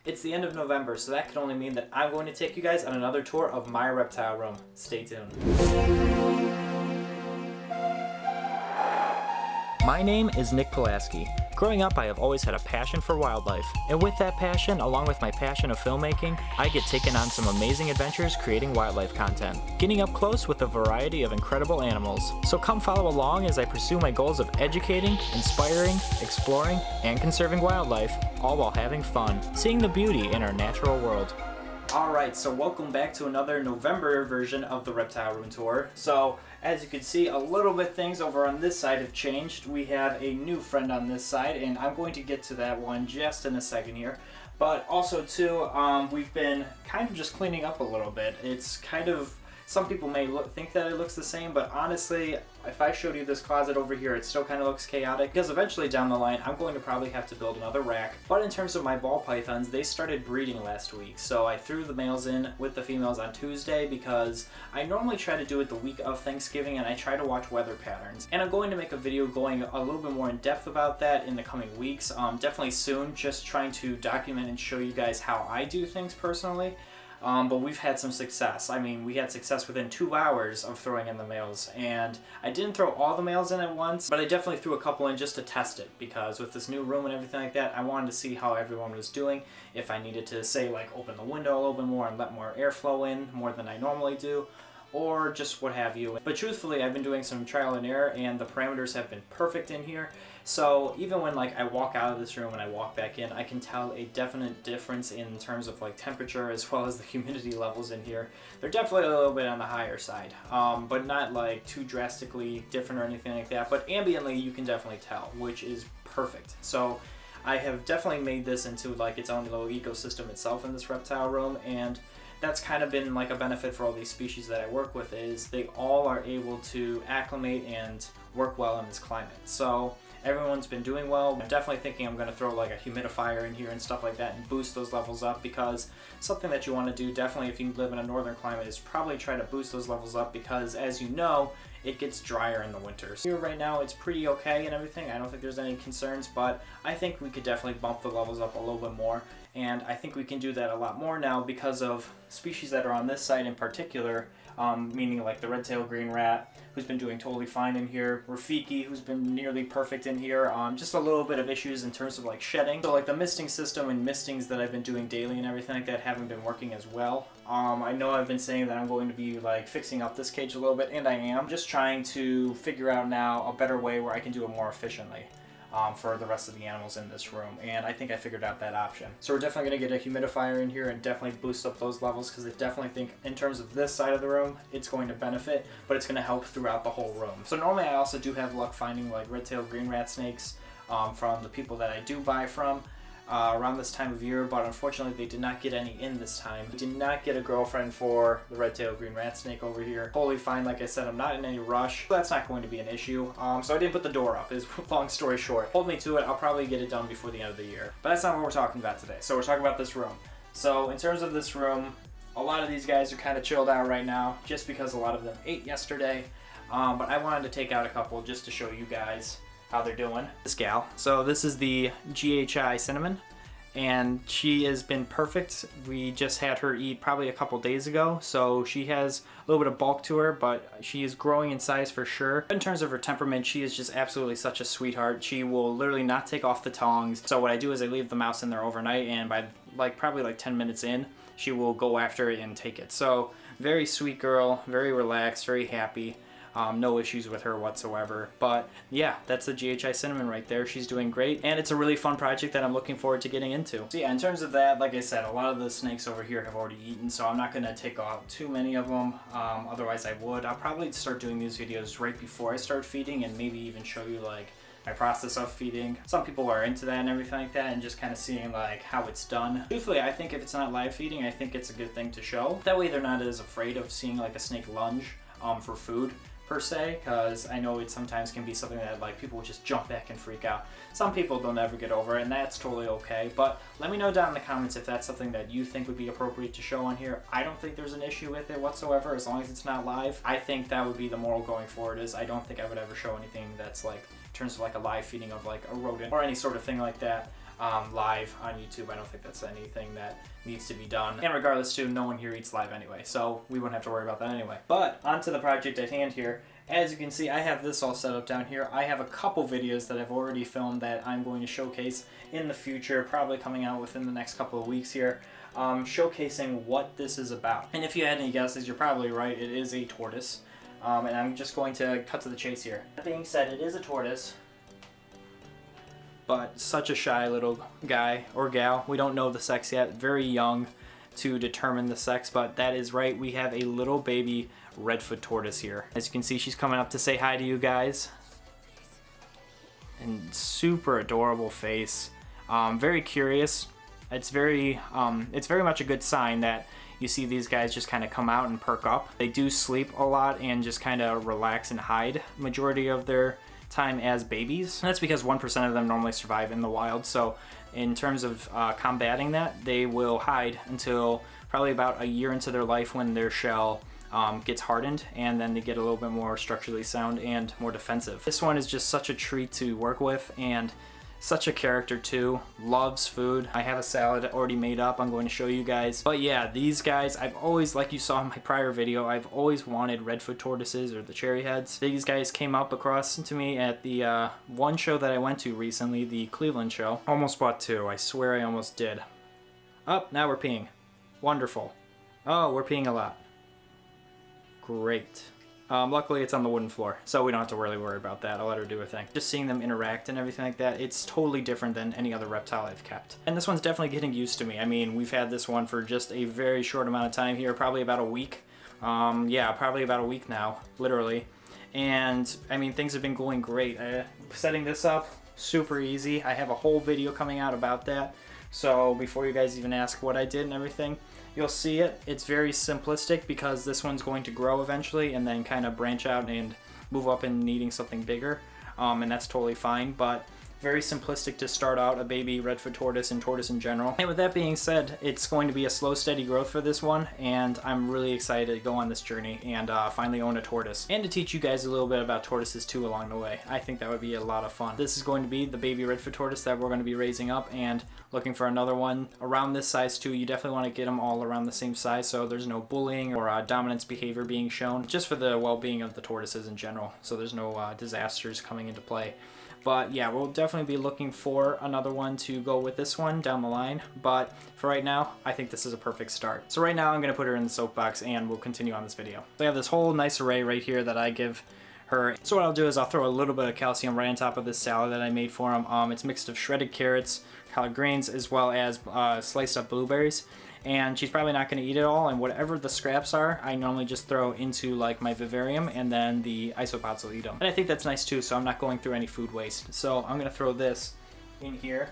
It's the end of November, so that could only mean that I'm going to take you guys on another tour of my reptile room. Stay tuned. My name is Nick Pulaski. Growing up, I have always had a passion for wildlife, and with that passion, along with my passion of filmmaking, I get taken on some amazing adventures creating wildlife content, getting up close with a variety of incredible animals. So come follow along as I pursue my goals of educating, inspiring, exploring, and conserving wildlife, all while having fun, seeing the beauty in our natural world. Alright, so welcome back to another November version of the Reptile Room Tour. So, as you can see, a little bit things over on this side have changed. We have a new friend on this side, and I'm going to get to that one just in a second here. But also, too, we've been kind of just cleaning up a little bit. It's kind of, some people may think that it looks the same, but honestly, if I showed you this closet over here, it still kind of looks chaotic, because eventually down the line, I'm going to probably have to build another rack. But in terms of my ball pythons, they started breeding last week, so I threw the males in with the females on Tuesday, because I normally try to do it the week of Thanksgiving, and I try to watch weather patterns. And I'm going to make a video going a little bit more in depth about that in the coming weeks, definitely soon, just trying to document and show you guys how I do things personally. But we've had some success. I mean, we had success within 2 hours of throwing in the males, and I didn't throw all the males in at once, but I definitely threw a couple in just to test it, because with this new room and everything like that, I wanted to see how everyone was doing, if I needed to, say, like, open the window a little bit more and let more airflow in, more than I normally do, or just what have you. But truthfully, I've been doing some trial and error, and the parameters have been perfect in here. So even when like I walk out of this room and I walk back in, I can tell a definite difference in terms of like temperature as well as the humidity levels in here. They're definitely a little bit on the higher side, but not like too drastically different or anything like that. But ambiently, you can definitely tell, which is perfect. So I have definitely made this into like its own little ecosystem itself in this reptile room, and that's kind of been like a benefit for all these species that I work with, is they all are able to acclimate and work well in this climate. So everyone's been doing well. I'm definitely thinking I'm going to throw like a humidifier in here and stuff like that and boost those levels up, because something that you want to do definitely if you live in a northern climate is probably try to boost those levels up, because as you know, it gets drier in the winter. So here right now it's pretty okay and everything. I don't think there's any concerns, but I think we could definitely bump the levels up a little bit more. And I think we can do that a lot more now because of species that are on this side in particular, meaning like the red-tailed green rat, who's been doing totally fine in here, Rafiki, who's been nearly perfect in here, just a little bit of issues in terms of like shedding. So like the misting system and mistings that I've been doing daily and everything like that haven't been working as well. I know I've been saying that I'm going to be like fixing up this cage a little bit, and I am. Just trying to figure out now a better way where I can do it more efficiently. For the rest of the animals in this room, and I think I figured out that option. So we're definitely going to get a humidifier in here and definitely boost up those levels, because I definitely think in terms of this side of the room, it's going to benefit, but it's going to help throughout the whole room. So normally I also do have luck finding like red-tailed green rat snakes from the people that I do buy from around this time of year, but unfortunately they did not get any in this time. I did not get a girlfriend for the red-tailed green rat snake over here. Totally fine, like I said, I'm not in any rush. That's not going to be an issue. So I didn't put the door up, is long story short. Hold me to it, I'll probably get it done before the end of the year. But that's not what we're talking about today. So we're talking about this room. So in terms of this room, a lot of these guys are kind of chilled out right now, just because a lot of them ate yesterday. But I wanted to take out a couple just to show you guys how they're doing. This gal. So this is the GHI Cinnamon, and she has been perfect. We just had her eat probably a couple days ago, so she has a little bit of bulk to her, but she is growing in size for sure. In terms of her temperament, she is just absolutely such a sweetheart. She will literally not take off the tongs. So what I do is I leave the mouse in there overnight, and by probably 10 minutes in, she will go after it and take it. So very sweet girl, very relaxed, very happy. No issues with her whatsoever. But yeah, that's the GHI Cinnamon right there. She's doing great, and it's a really fun project that I'm looking forward to getting into. So yeah, in terms of that, like I said, a lot of the snakes over here have already eaten, so I'm not going to take out too many of them. Otherwise I would. I'll probably start doing these videos right before I start feeding, and maybe even show you like my process of feeding. Some people are into that and everything like that, and just kind of seeing like how it's done. Truthfully, I think if it's not live feeding, I think it's a good thing to show. That way they're not as afraid of seeing like a snake lunge for food per se, because I know it sometimes can be something that like people will just jump back and freak out. Some people don't ever get over it, and that's totally okay. But let me know down in the comments if that's something that you think would be appropriate to show on here. I don't think there's an issue with it whatsoever, as long as it's not live. I think that would be the moral going forward, is I don't think I would ever show anything that's like in terms of like a live feeding of like a rodent or any sort of thing like that. live on YouTube. I don't think that's anything that needs to be done. And regardless too, no one here eats live anyway, so we wouldn't have to worry about that anyway. But onto the project at hand here. As you can see, I have this all set up down here. I have a couple videos that I've already filmed that I'm going to showcase in the future, probably coming out within the next couple of weeks here, showcasing what this is about. And if you had any guesses, you're probably right, it is a tortoise. And I'm just going to cut to the chase here. That being said, it is a tortoise, but such a shy little guy or gal. We don't know the sex yet, very young to determine the sex, but that is right, we have a little baby redfoot tortoise here. As you can see, she's coming up to say hi to you guys. And super adorable face. Very curious. It's very much a good sign that you see these guys just kind of come out and perk up. They do sleep a lot and just kind of relax and hide majority of their time as babies. And that's because 1% of them normally survive in the wild. So in terms of combating that, they will hide until probably about a year into their life when their shell gets hardened, and then they get a little bit more structurally sound and more defensive. This one is just such a treat to work with, and such a character too. Loves food. I have a salad already made up I'm going to show you guys. But yeah, these guys, I've always, like you saw in my prior video, I've always wanted redfoot tortoises or the cherry heads. These guys came up across to me at the one show that I went to recently, the Cleveland show. Almost bought two. I swear I almost did. Oh, now we're peeing. Wonderful. Oh, we're peeing a lot. Great. Luckily it's on the wooden floor, so we don't have to really worry about that. I'll let her do her thing. Just seeing them interact and everything like that, it's totally different than any other reptile I've kept. And this one's definitely getting used to me. I mean, we've had this one for just a very short amount of time here, probably about a week. Yeah, probably about a week now, literally. And I mean, things have been going great. Setting this up, super easy. I have a whole video coming out about that. So before you guys even ask what I did and everything, you'll see it. It's very simplistic because this one's going to grow eventually and then kind of branch out and move up in needing something bigger. And that's totally fine, but very simplistic to start out a baby redfoot tortoise and tortoise in general. And with that being said, it's going to be a slow, steady growth for this one, and I'm really excited to go on this journey and finally own a tortoise. And to teach you guys a little bit about tortoises too along the way. I think that would be a lot of fun. This is going to be the baby redfoot tortoise that we're going to be raising up, and looking for another one around this size too. You definitely want to get them all around the same size so there's no bullying or dominance behavior being shown, just for the well-being of the tortoises in general, so there's no disasters coming into play. But yeah, we'll definitely be looking for another one to go with this one down the line. But for right now, I think this is a perfect start. So right now I'm going to put her in the soapbox and we'll continue on this video. So I have this whole nice array right here that I give her. So what I'll do is I'll throw a little bit of calcium right on top of this salad that I made for them. It's mixed of shredded carrots, collard greens, as well as sliced up blueberries. And she's probably not going to eat it all, and whatever the scraps are, I normally just throw into like my vivarium, and then the isopods will eat them. And I think that's nice too, so I'm not going through any food waste. So I'm going to throw this in here,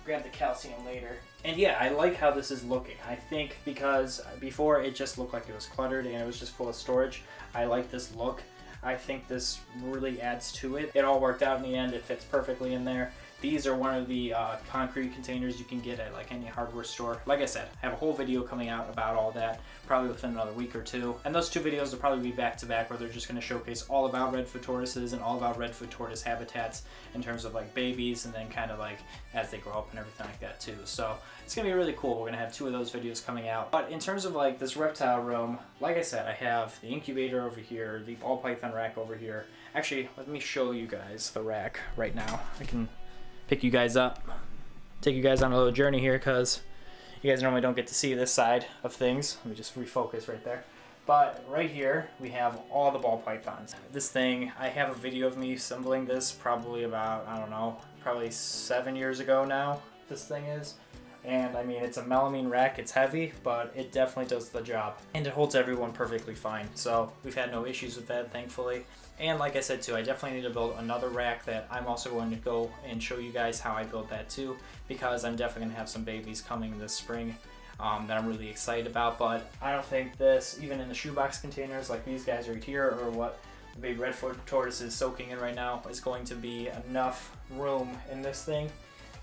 grab the calcium later. And yeah, I like how this is looking. I think because before it just looked like it was cluttered and it was just full of storage, I like this look. I think this really adds to it. It all worked out in the end. It fits perfectly in there. These are one of the concrete containers you can get at like any hardware store. Like I said, I have a whole video coming out about all that, probably within another week or two. And those two videos will probably be back to back, where they're just going to showcase all about redfoot tortoises and all about redfoot tortoise habitats in terms of like babies and then kind of like as they grow up and everything like that too. So it's going to be really cool. We're going to have two of those videos coming out. But in terms of like this reptile room, like I said, I have the incubator over here, the ball python rack over here. Actually, let me show you guys the rack right now. I can pick you guys up, take you guys on a little journey here, because you guys normally don't get to see this side of things. Let me just refocus right there. But right here we have all the ball pythons. This thing, I have a video of me assembling this probably about, I don't know, probably 7 years ago now, this thing is. And I mean, it's a melamine rack, it's heavy, but it definitely does the job. And it holds everyone perfectly fine. So we've had no issues with that, thankfully. And like I said too, I definitely need to build another rack that I'm also going to go and show you guys how I built that too, because I'm definitely going to have some babies coming this spring that I'm really excited about. But I don't think this, even in the shoebox containers like these guys right here, or what the baby redfoot tortoise is soaking in right now, is going to be enough room in this thing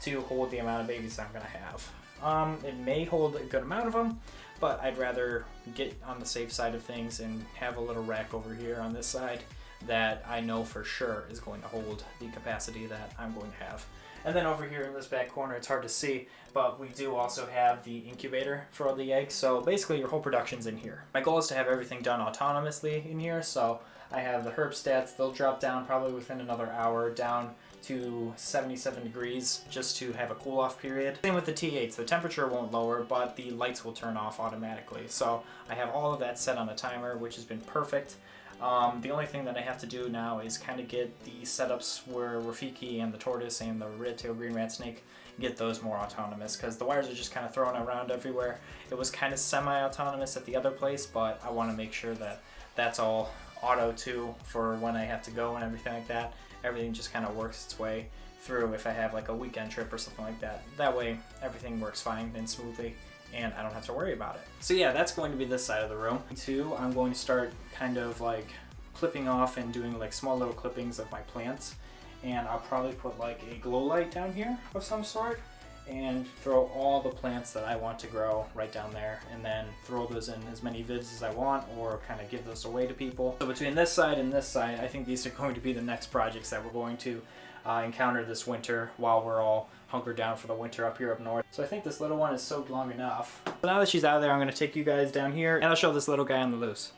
to hold the amount of babies I'm going to have. It may hold a good amount of them, but I'd rather get on the safe side of things and have a little rack over here on this side that I know for sure is going to hold the capacity that I'm going to have. And then over here in this back corner, it's hard to see, but we do also have the incubator for all the eggs. So basically your whole production's in here. My goal is to have everything done autonomously in here. So I have the herb stats. They'll drop down probably within another hour down to 77 degrees just to have a cool off period. Same with the T8s. The temperature won't lower, but the lights will turn off automatically. So I have all of that set on a timer, which has been perfect. The only thing that I have to do now is kind of get the setups where Rafiki and the tortoise and the red-tailed green rat snake, get those more autonomous, because the wires are just kind of thrown around everywhere. It was kind of semi-autonomous at the other place, but I want to make sure that that's all auto too for when I have to go and everything like that. Everything just kind of works its way through if I have like a weekend trip or something like that. That way everything works fine and smoothly, and I don't have to worry about it. So yeah, that's going to be this side of the room. Too, I'm going to start kind of like clipping off and doing like small little clippings of my plants, and I'll probably put like a glow light down here of some sort and throw all the plants that I want to grow right down there, and then throw those in as many vids as I want, or kind of give those away to people. So between this side and this side, I think these are going to be the next projects that we're going to encounter this winter while we're all hunkered down for the winter up here up north. So I think this little one is soaked long enough. So now that she's out of there, I'm going to take you guys down here and I'll show this little guy on the loose.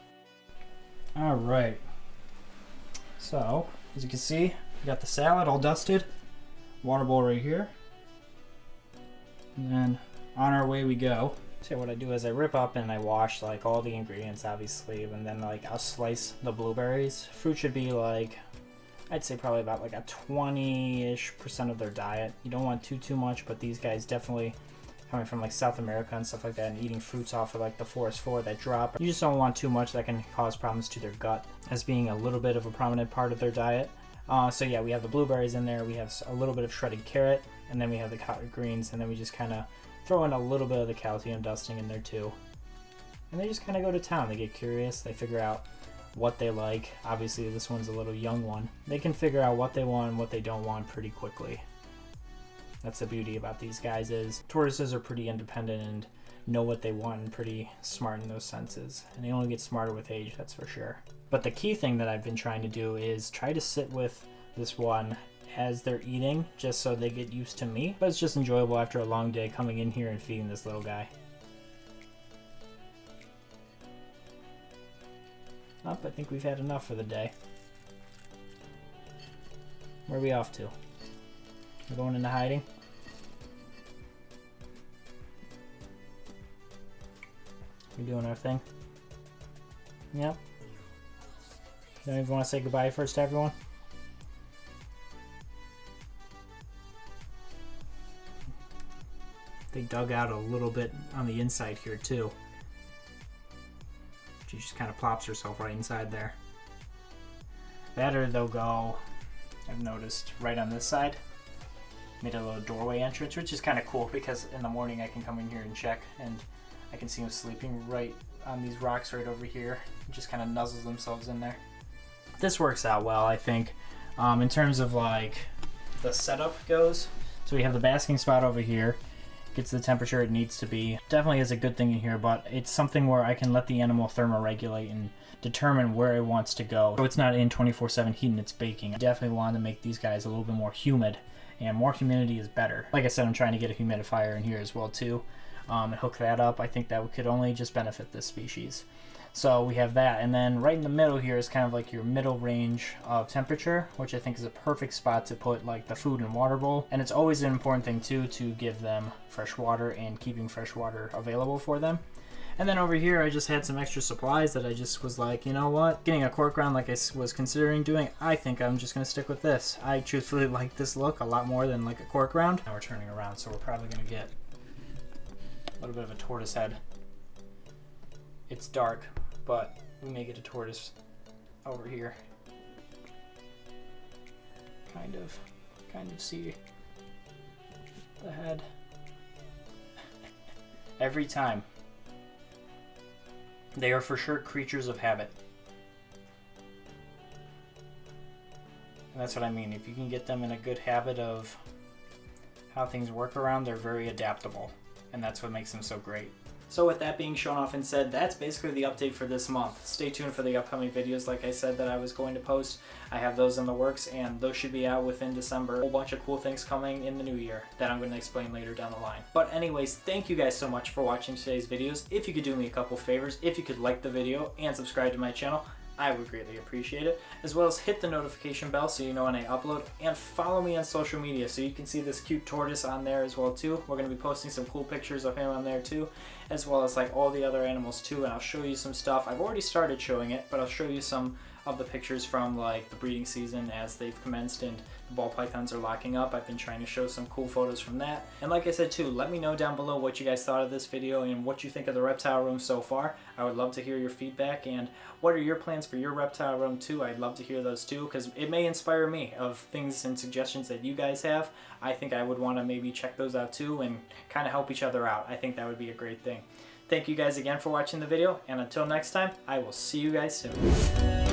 All right. So as you can see, we got the salad all dusted, water bowl right here, and then on our way we go. So what I do is I rip up and I wash like all the ingredients obviously, and then like I'll slice the blueberries. Fruit should be like, I'd say probably about like a 20-ish% of their diet. You don't want too much, but these guys definitely coming from like South America and stuff like that and eating fruits off of like the forest floor that drop. You just don't want too much that can cause problems to their gut as being a little bit of a prominent part of their diet. So yeah, we have the blueberries in there, we have a little bit of shredded carrot, and then we have the collard greens, and then we just kind of throw in a little bit of the calcium dusting in there too. And they just kind of go to town. They get curious, they figure out what they like. Obviously this one's a little young one. They can figure out what they want and what they don't want pretty quickly. That's the beauty about these guys, is tortoises are pretty independent and know what they want and pretty smart in those senses. And they only get smarter with age, that's for sure. But the key thing that I've been trying to do is try to sit with this one as they're eating, just so they get used to me. But it's just enjoyable after a long day coming in here and feeding this little guy. Oh, I think we've had enough for the day. Where are we off to? We're going into hiding? We're doing our thing? Yep. Don't even want to say goodbye first to everyone? They dug out a little bit on the inside here too. She just kind of plops herself right inside there. That, or they'll go, I've noticed, right on this side. Made a little doorway entrance, which is kind of cool because in the morning I can come in here and check, and I can see them sleeping right on these rocks right over here. Just kind of nuzzles themselves in there. This works out well, I think, in terms of like the setup goes. So we have the basking spot over here. Gets the temperature it needs to be. Definitely is a good thing in here, but it's something where I can let the animal thermoregulate and determine where it wants to go. So it's not in 24/7 heat and it's baking. I definitely want to make these guys a little bit more humid, and more humidity is better. Like I said, I'm trying to get a humidifier in here as well too, and hook that up. I think that could only just benefit this species. So we have that, and then right in the middle here is kind of like your middle range of temperature, which I think is a perfect spot to put like the food and water bowl. And it's always an important thing too to give them fresh water and keeping fresh water available for them. And then over here I just had some extra supplies that I just was like, you know what, getting a cork round like I was considering doing, I think I'm just gonna stick with this. I truthfully like this look a lot more than like a cork round. Now we're turning around, so we're probably gonna get a little bit of a tortoise head. It's dark, but we may get a tortoise over here. Kind of see the head. Every time. They are for sure creatures of habit. And that's what I mean. If you can get them in a good habit of how things work around, they're very adaptable. And that's what makes them so great. So with that being shown off and said, that's basically the update for this month. Stay tuned for the upcoming videos like I said that I was going to post. I have those in the works and those should be out within December. A whole bunch of cool things coming in the new year that I'm going to explain later down the line. But anyways, thank you guys so much for watching today's videos. If you could do me a couple favors, if you could like the video and subscribe to my channel, I would greatly appreciate it, as well as hit the notification bell so you know when I upload, and follow me on social media so you can see this cute tortoise on there as well too. We're going to be posting some cool pictures of him on there too, as well as like all the other animals too, and I'll show you some stuff. I've already started showing it, but I'll show you some of the pictures from like the breeding season as they've commenced and the ball pythons are locking up. I've been trying to show some cool photos from that. And like I said too, let me know down below what you guys thought of this video and what you think of the reptile room so far. I would love to hear your feedback, and what are your plans for your reptile room too. I'd love to hear those too, because it may inspire me of things and suggestions that you guys have. I think I would want to maybe check those out too and kind of help each other out. I think that would be a great thing. Thank you guys again for watching the video, and until next time, I will see you guys soon.